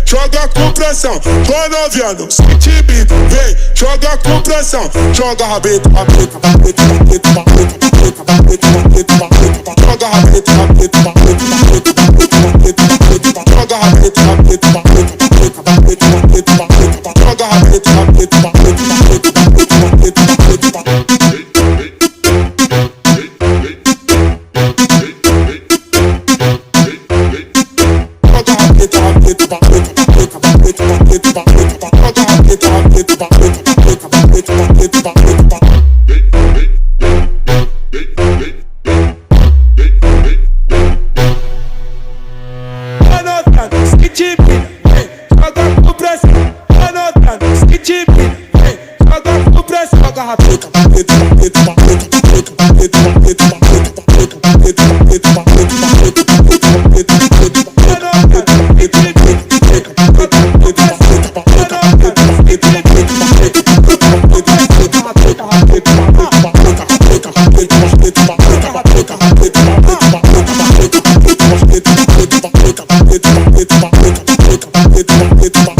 joga com pressão. Tô noviano, sente bico, vem, joga com pressão. Joga rabeta, rabeta, rabeta, rabeta, rabeta, rabeta, rabeta, rabeta, rabeta, joga rabeta, rabeta, rabeta, rabeta, rabeta, rabeta, rabeta, joga rabeta, rabeta, rabeta, rabeta, rabeta, rabeta, rabeta, joga rabeta, rabeta, rabeta, rabeta, rabeta, rabeta, rabeta. It's